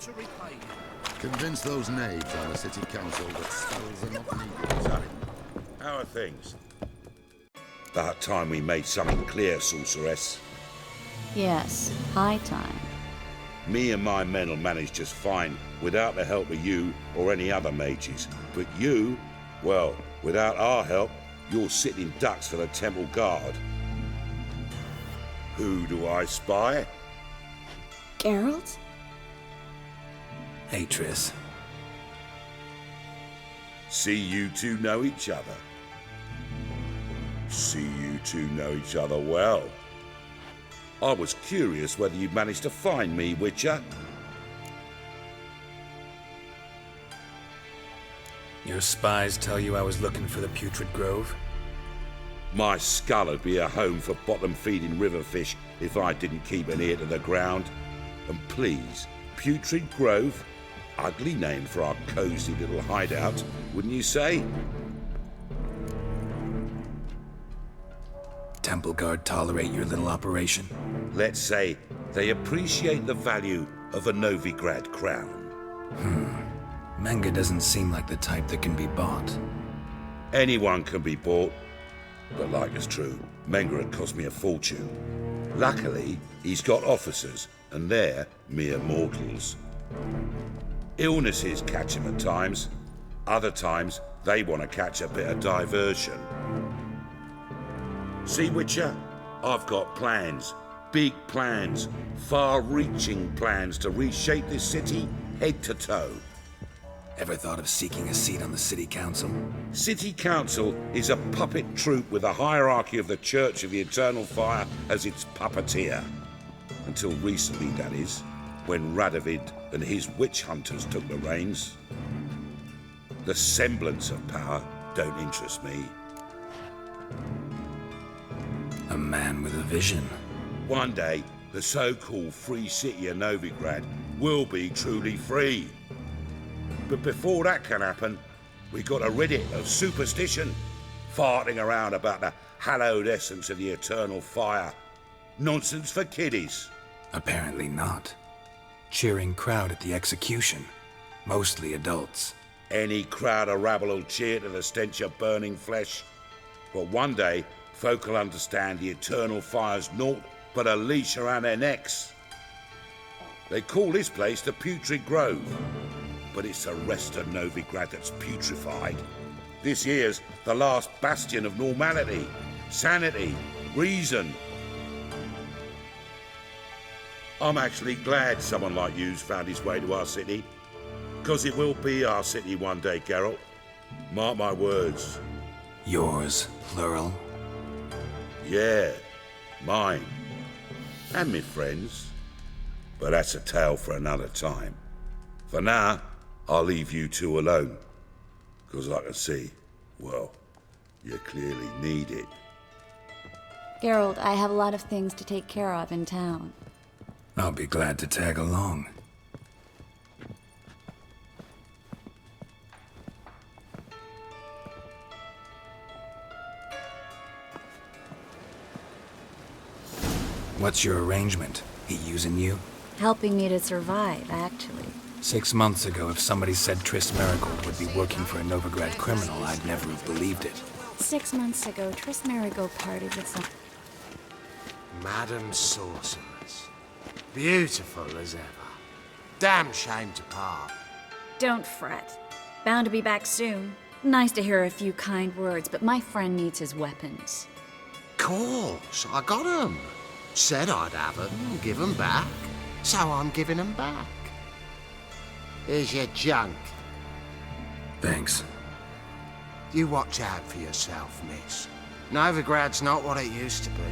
to repay you. Convince those knaves on the city council that spells are not needed. So, how are things? About time we made something clear, sorceress. Yes, high time. Me and my men will manage just fine without the help of you or any other mages. But you, well, without our help, you're sitting ducks for the temple guard. Who do I spy? Geralt? Hey, Triss. See you two know each other. See you two know each other well. I was curious whether you'd managed to find me, Witcher. Your spies tell you I was looking for the Putrid Grove? My skull would be a home for bottom-feeding river fish if I didn't keep an ear to the ground. And please, Putrid Grove? Ugly name for our cozy little hideout, wouldn't you say? Temple Guard tolerate your little operation? Let's say they appreciate the value of a Novigrad crown. Menga doesn't seem like the type that can be bought. Anyone can be bought. But like it's true, Menga had cost me a fortune. Luckily, he's got officers, and they're mere mortals. Illnesses catch him at times. Other times, they want to catch a bit of diversion. See, Witcher? I've got plans. Big plans. Far-reaching plans to reshape this city head to toe. Ever thought of seeking a seat on the city council? City Council is a puppet troupe with a hierarchy of the Church of the Eternal Fire as its puppeteer. Until recently, that is, when Radovid and his witch hunters took the reins. The semblance of power don't interest me. A man with a vision. One day, the so-called free city of Novigrad will be truly free. But before that can happen, we got a rid of superstition, farting around about the hallowed essence of the eternal fire. Nonsense for kiddies. Apparently not. Cheering crowd at the execution. Mostly adults. Any crowd of rabble will cheer to the stench of burning flesh. But one day, folk will understand the eternal fire's naught but a leash around their necks. They call this place the Putrid Grove. But it's the rest of Novigrad that's putrefied. This here's the last bastion of normality, sanity, reason. I'm actually glad someone like you's found his way to our city. Because it will be our city one day, Geralt. Mark my words. Yours, plural. Yeah, mine. And me friends. But that's a tale for another time. For now, I'll leave you two alone. Because I can see, well, you clearly need it. Geralt, I have a lot of things to take care of in town. I'll be glad to tag along. What's your arrangement? He using you? Helping me to survive, actually. 6 months ago, if somebody said Triss Merigold would be working for a Novigrad criminal, I'd never have believed it. 6 months ago, Triss Merigold parted with some... Madam Sorceress. Beautiful as ever. Damn shame to part. Don't fret. Bound to be back soon. Nice to hear a few kind words, but my friend needs his weapons. Course, I got 'em. Said I'd have 'em and give 'em back. So I'm giving 'em back. Here's your junk. Thanks. You watch out for yourself, miss. Novigrad's not what it used to be.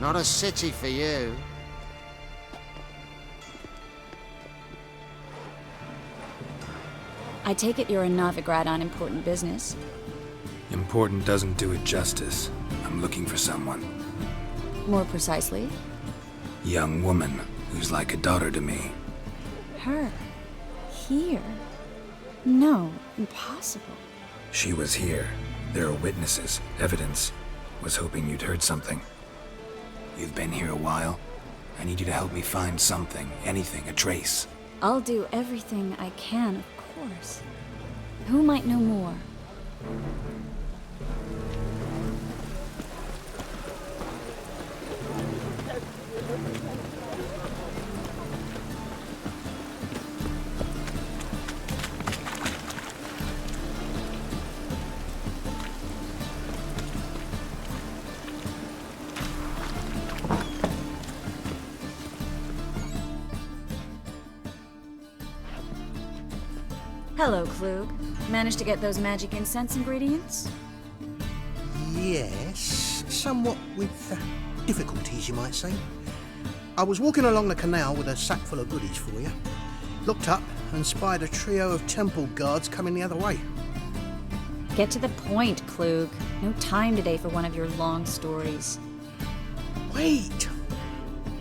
Not a city for you. I take it you're in Novigrad on important business. Important doesn't do it justice. I'm looking for someone. More precisely? Young woman who's like a daughter to me. Her? Here? No, impossible. She was here. There are witnesses, evidence. Was hoping you'd heard something. You've been here a while. I need you to help me find something, anything, a trace. I'll do everything I can, of course. Who might know more? Hello, Klug. Managed to get those magic incense ingredients? Yes, somewhat with difficulties, you might say. I was walking along the canal with a sack full of goodies for you. Looked up and spied a trio of temple guards coming the other way. Get to the point, Klug. No time today for one of your long stories. Wait!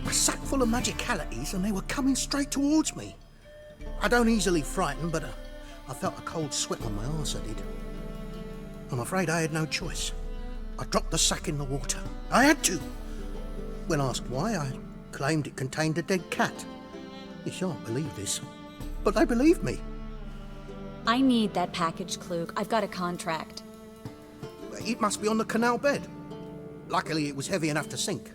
A sack full of magicalities and they were coming straight towards me. I don't easily frighten, but I felt a cold sweat on my arse, I did. I'm afraid I had no choice. I dropped the sack in the water. I had to. When asked why, I claimed it contained a dead cat. You shan't believe this, but they believed me. I need that package, Klug. I've got a contract. It must be on the canal bed. Luckily, it was heavy enough to sink.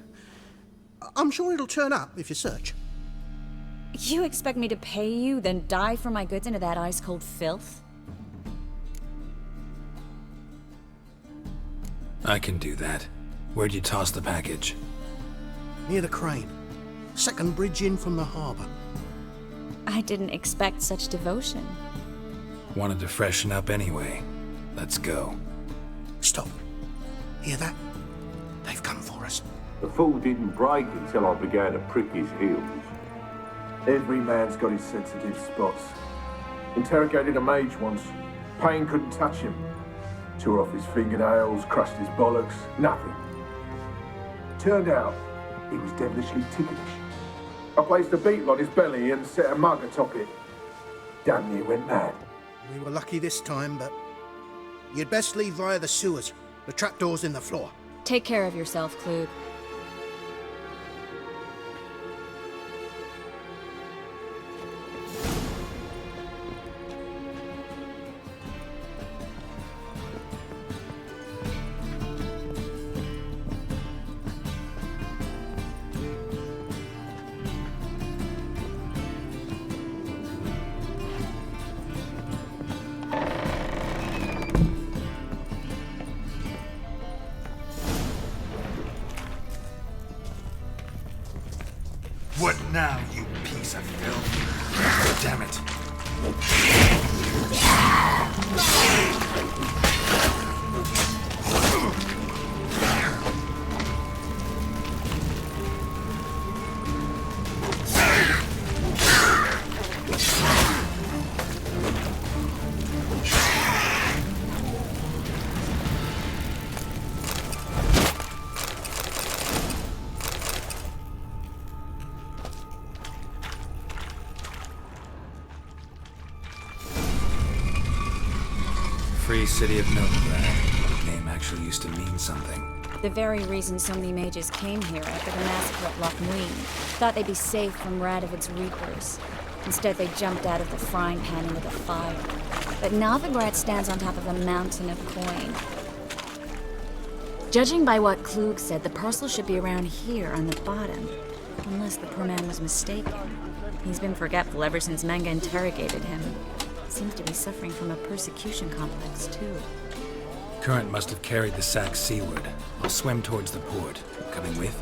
I'm sure it'll turn up if you search. You expect me to pay you, then dive for my goods into that ice-cold filth? I can do that. Where'd you toss the package? Near the crane. Second bridge in from the harbour. I didn't expect such devotion. Wanted to freshen up anyway. Let's go. Stop. Hear that? They've come for us. The fool didn't break until I began to prick his heels. Every man's got his sensitive spots. Interrogated a mage once. Pain couldn't touch him. Tore off his fingernails, crushed his bollocks, nothing. Turned out, he was devilishly ticklish. I placed a beetle on his belly and set a mug atop it. Damn near went mad. We were lucky this time, but you'd best leave via the sewers. The trapdoor's in the floor. Take care of yourself, Klug. What now, you piece of filth? Damn it. Free city of Novigrad. The name actually used to mean something. The very reason so many mages came here after the massacre at Loch Muin. Thought they'd be safe from Radovid's reapers. Instead, they jumped out of the frying pan into the fire. But Novigrad stands on top of a mountain of coin. Judging by what Klug said, the parcel should be around here on the bottom. Unless the poor man was mistaken. He's been forgetful ever since Manga interrogated him. Seems to be suffering from a persecution complex, too. Current must have carried the sack seaward. I'll swim towards the port. Coming with?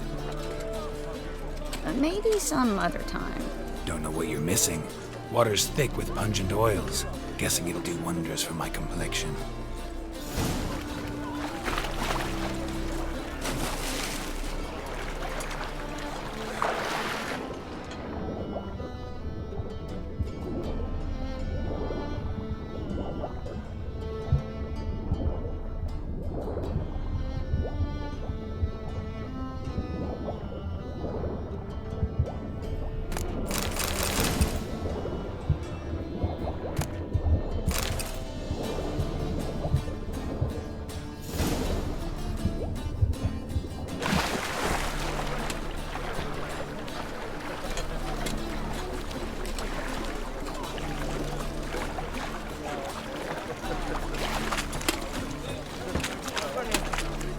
Maybe some other time. Don't know what you're missing. Water's thick with pungent oils. Guessing it'll do wonders for my complexion.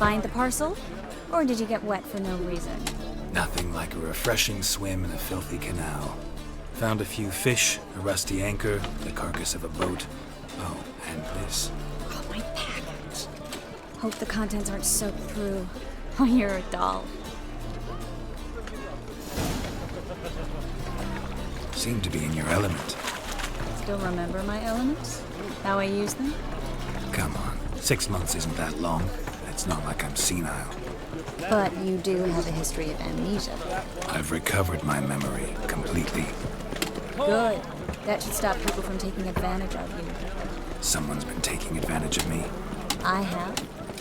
Find the parcel? Or did you get wet for no reason? Nothing like a refreshing swim in a filthy canal. Found a few fish, a rusty anchor, the carcass of a boat. Oh, and this. Oh, my package. Hope the contents aren't soaked through. Oh, you're a doll. Seem to be in your element. Still remember my elements? How I use them? Come on, 6 months isn't that long. It's not like I'm senile. But you do have a history of amnesia. I've recovered my memory completely. Good. That should stop people from taking advantage of you. Someone's been taking advantage of me. I have,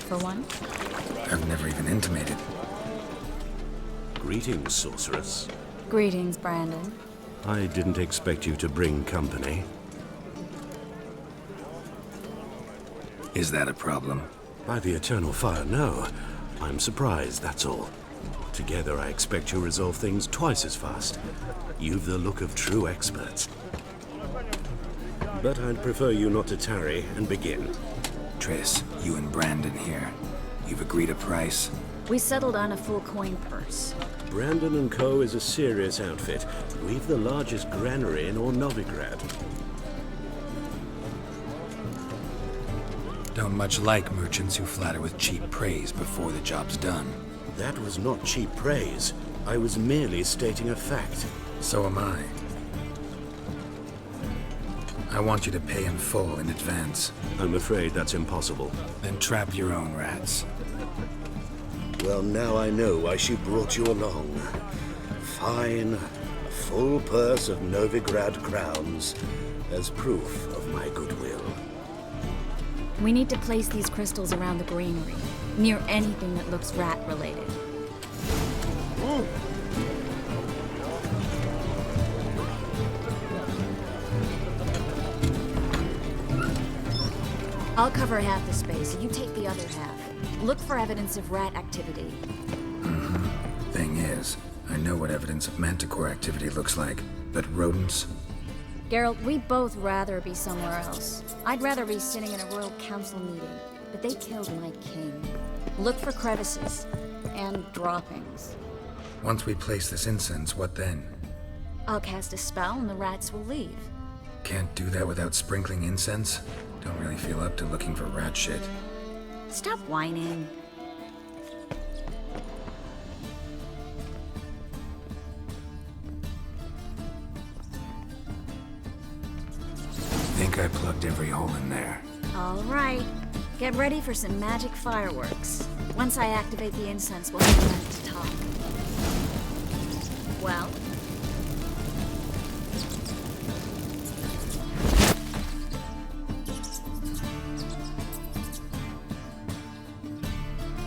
for one. I've never even intimated. Greetings, sorceress. Greetings, Brandon. I didn't expect you to bring company. Is that a problem? By the eternal fire, no. I'm surprised, that's all. Together, I expect you'll resolve things twice as fast. You've the look of true experts. But I'd prefer you not to tarry and begin. Triss, you and Brandon here. You've agreed a price? We settled on a full coin purse. Brandon & Co. is a serious outfit. We've the largest granary in all Novigrad. Don't much like merchants who flatter with cheap praise before the job's done. That was not cheap praise. I was merely stating a fact. So am I. I want you to pay in full in advance. I'm afraid that's impossible. Then trap your own rats. Well, now I know why she brought you along. Fine, a full purse of Novigrad crowns as proof of my goodwill. We need to place these crystals around the granary, near anything that looks rat-related. I'll cover half the space, you take the other half. Look for evidence of rat activity. Thing is, I know what evidence of manticore activity looks like, but rodents? Geralt, we'd both rather be somewhere else. I'd rather be sitting in a royal council meeting, but they killed my king. Look for crevices and droppings. Once we place this incense, what then? I'll cast a spell and the rats will leave. Can't do that without sprinkling incense? Don't really feel up to looking for rat shit. Stop whining. Think I plugged every hole in there. All right. Get ready for some magic fireworks. Once I activate the incense, we'll have time to talk. Well?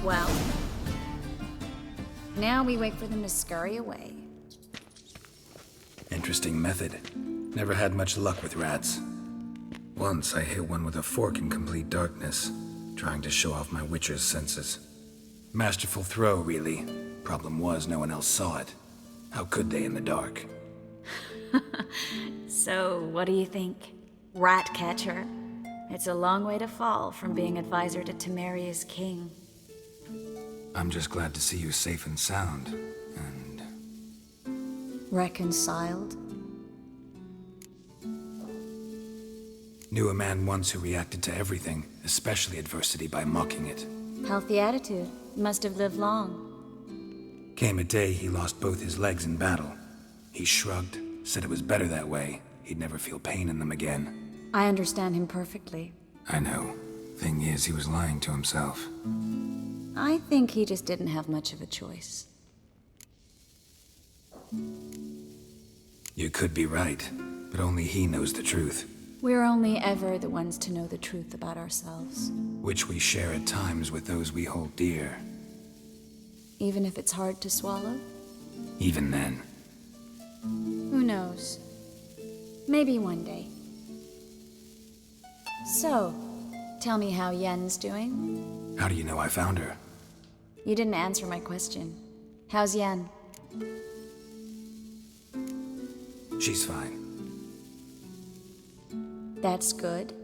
Well? Now we wait for them to scurry away. Interesting method. Never had much luck with rats. Once I hit one with a fork in complete darkness, trying to show off my witcher's senses. Masterful throw, really. Problem was, no one else saw it. How could they in the dark? So, what do you think? Rat catcher? It's a long way to fall from being advisor to Temeria's king. I'm just glad to see you safe and sound, and... Reconciled? Knew a man once who reacted to everything, especially adversity, by mocking it. Healthy attitude. Must have lived long. Came a day he lost both his legs in battle. He shrugged, said it was better that way. He'd never feel pain in them again. I understand him perfectly. I know. Thing is, he was lying to himself. I think he just didn't have much of a choice. You could be right, but only he knows the truth. We're only ever the ones to know the truth about ourselves. Which we share at times with those we hold dear. Even if it's hard to swallow? Even then. Who knows? Maybe one day. So, tell me how Yen's doing? How do you know I found her? You didn't answer my question. How's Yen? She's fine. That's good.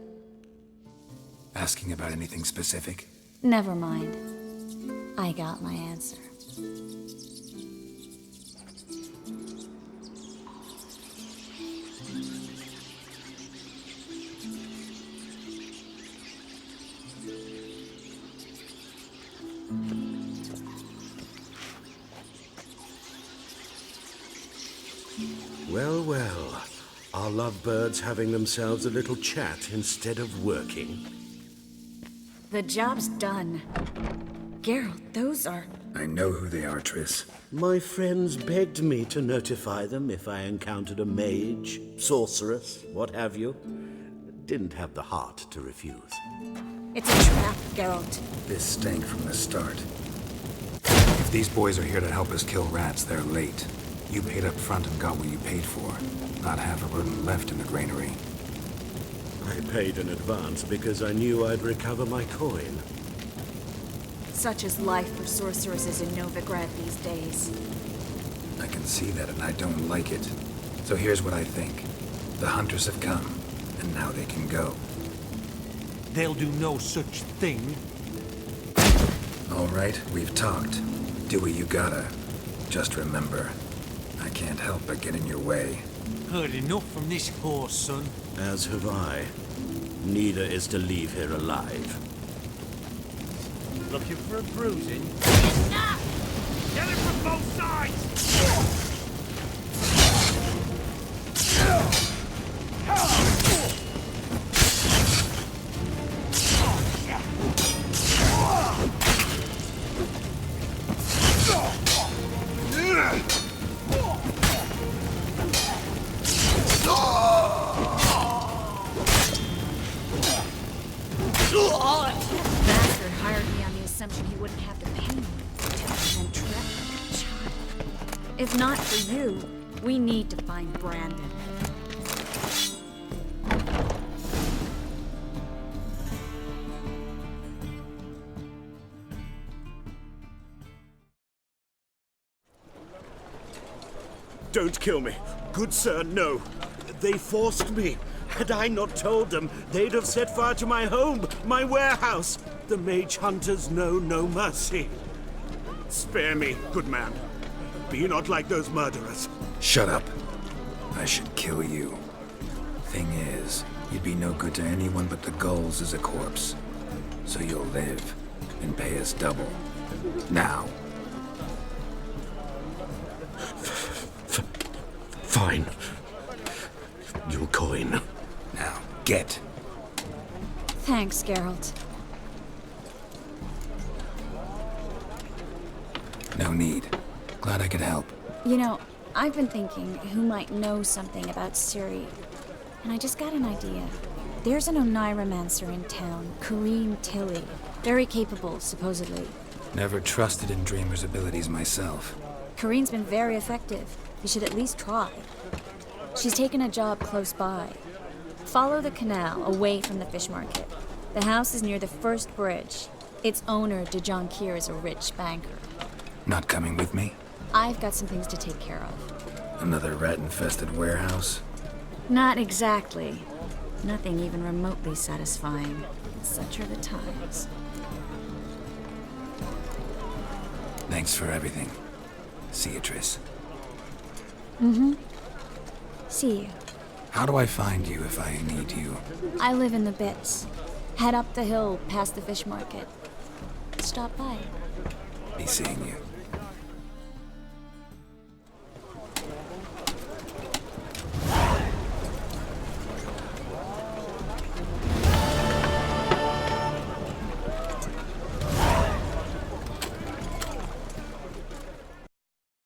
Asking about anything specific? Never mind. I got my answer. Well, well. Are lovebirds having themselves a little chat instead of working? The job's done. Geralt, those are... I know who they are, Triss. My friends begged me to notify them if I encountered a mage, sorceress, what have you. Didn't have the heart to refuse. It's a trap, Geralt. This stank from the start. If these boys are here to help us kill rats, they're late. You paid up front and got what you paid for. Not half a rodent left in the granary. I paid in advance because I knew I'd recover my coin. Such is life for sorceresses in Novigrad these days. I can see that and I don't like it. So here's what I think. The hunters have come, and now they can go. They'll do no such thing. All right, we've talked. Do what you gotta. Just remember, I can't help but get in your way. Heard enough from this horse, son. As have I. Neither is to leave here alive. Looking for a bruising? Get it from both sides! Bastard hired me on the assumption he wouldn't have to pay me. And trap like a child. If not for you, we need to find Brandon. Don't kill me. Good sir, no. They forced me. Had I not told them, they'd have set fire to my home, my warehouse. The mage hunters know no mercy. Spare me, good man. Be not like those murderers. Shut up. I should kill you. Thing is, you'd be no good to anyone but the gulls as a corpse. So you'll live and pay us double. Now. Fine. Your coin. Now, get. Thanks, Geralt. No need. Glad I could help. You know, I've been thinking who might know something about Ciri. And I just got an idea. There's an Oneiromancer in town, Kareen Tilly. Very capable, supposedly. Never trusted in Dreamer's abilities myself. Kareen's been very effective. You should at least try. She's taken a job close by. Follow the canal away from the fish market. The house is near the first bridge. Its owner, Dejon Kier, is a rich banker. Not coming with me? I've got some things to take care of. Another rat-infested warehouse? Not exactly. Nothing even remotely satisfying. Such are the times. Thanks for everything. See you, Triss. Mm-hmm. See you. How do I find you if I need you? I live in the Bits. Head up the hill past the fish market. Stop by. Be seeing you.